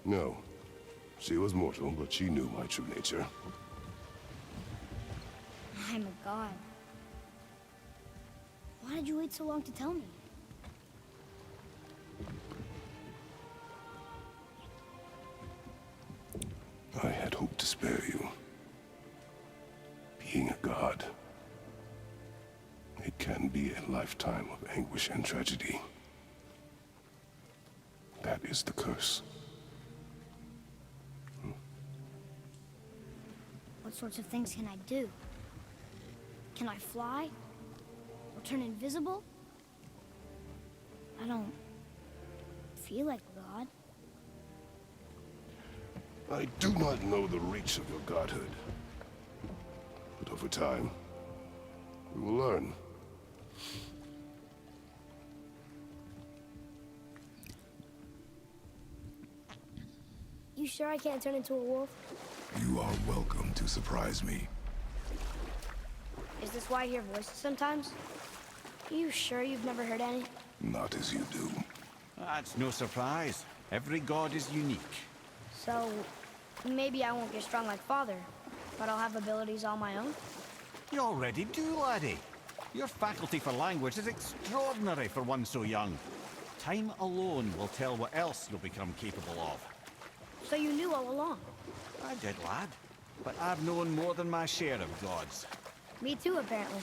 No. She was mortal, but she knew my true nature. I'm a god. Why did you wait so long to tell me? I had hoped to spare you. Being a god, it can be a lifetime of anguish and tragedy. That is the curse. What sorts of things can I do? Can I fly? Or turn invisible? I don't feel like a god. I do not know the reach of your godhood. But over time, we will learn. You sure I can't turn into a wolf? You are welcome to surprise me. Is this why I hear voices sometimes? You sure you've never heard any? Not as you do. That's no surprise. Every god is unique. So, maybe I won't get strong like Father, but I'll have abilities all my own? You already do, laddie. Your faculty for language is extraordinary for one so young. Time alone will tell what else you'll become capable of. So you knew all along? I did, lad. But I've known more than my share of gods. Me too, apparently.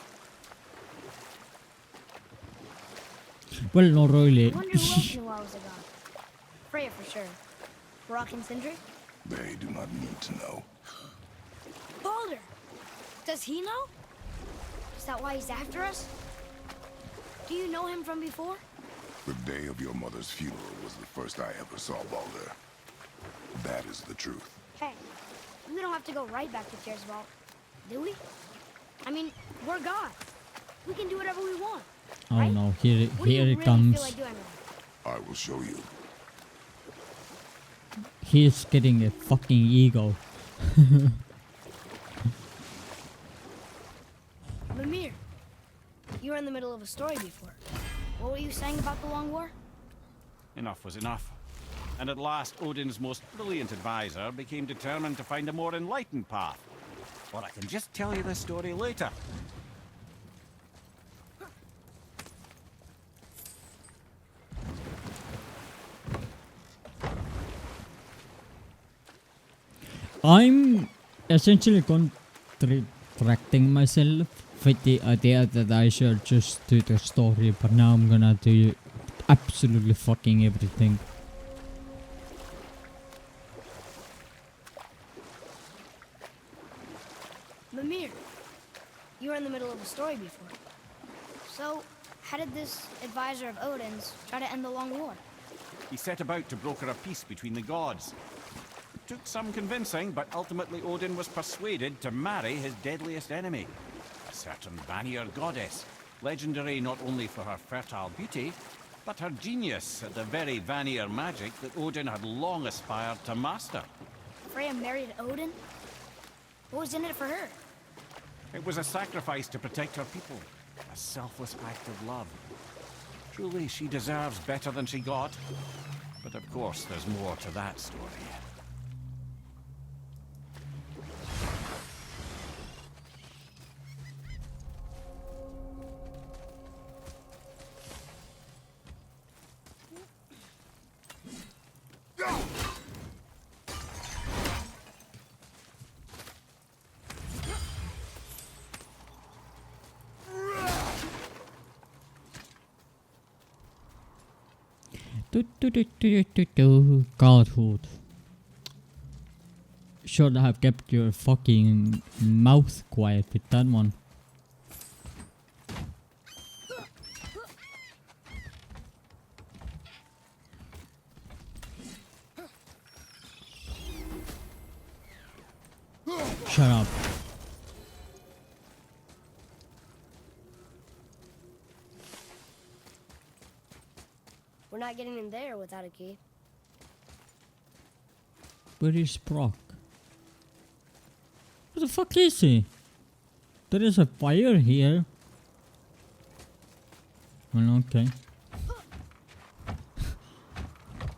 Well, not really. I wonder who else knew I was a god. Freya for sure. Brock and Sindri? They do not need to know. Baldur! Does he know? Is that why he's after us? Do you know him from before? The day of your mother's funeral was the first I ever saw Baldur. That is the truth. Hey, we don't have to go right back to Tyr's vault, do we? I mean, we're God. We can do whatever we want. Oh right? no, here What do you it really comes. feel like doing with it? I will show you. He's getting a fucking ego. Mimir, you were in the middle of a story before. What were you saying about the Long War? Enough was enough. And at last, Odin's most brilliant advisor became determined to find a more enlightened path. Or I can just tell you the story later. I'm essentially contracting myself with the idea that I should just do the story, but now I'm gonna do absolutely fucking everything. Mimir, you were in the middle of a story before. So, how did this advisor of Odin's try to end the Long War? He set about to broker a peace between the gods. It took some convincing, but ultimately Odin was persuaded to marry his deadliest enemy, a certain Vanir goddess, legendary not only for her fertile beauty, but her genius at the very Vanir magic that Odin had long aspired to master. Freya married Odin? What was in it for her? It was a sacrifice to protect her people, a selfless act of love. Truly, she deserves better than she got. But of course, there's more to that story. Godhood. Should have kept your fucking mouth quiet with that one. Shut up. We're not getting in there without a key. Where is Brock? Where the fuck is he? There is a fire here. Well, okay.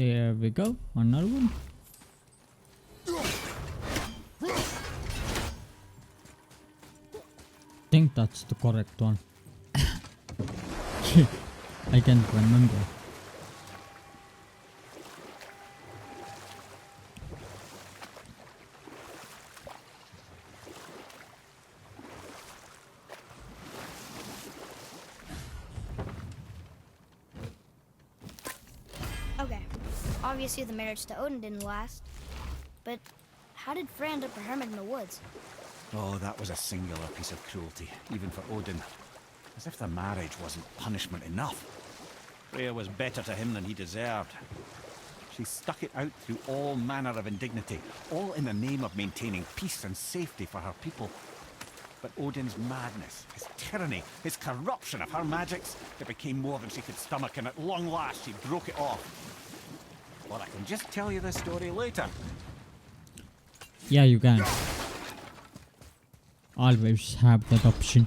There we go. Another one. Think that's the correct one. I can't remember. Okay, obviously the marriage to Odin didn't last. But how did Frey end up a hermit in the woods? Oh, that was a singular piece of cruelty, even for Odin. As if the marriage wasn't punishment enough. Freya was better to him than he deserved. She stuck it out through all manner of indignity, all in the name of maintaining peace and safety for her people. But Odin's madness, his tyranny, his corruption of her magics, it became more than she could stomach, and at long last she broke it off. Well, I can just tell you the story later. Yeah, you can. Always have that option.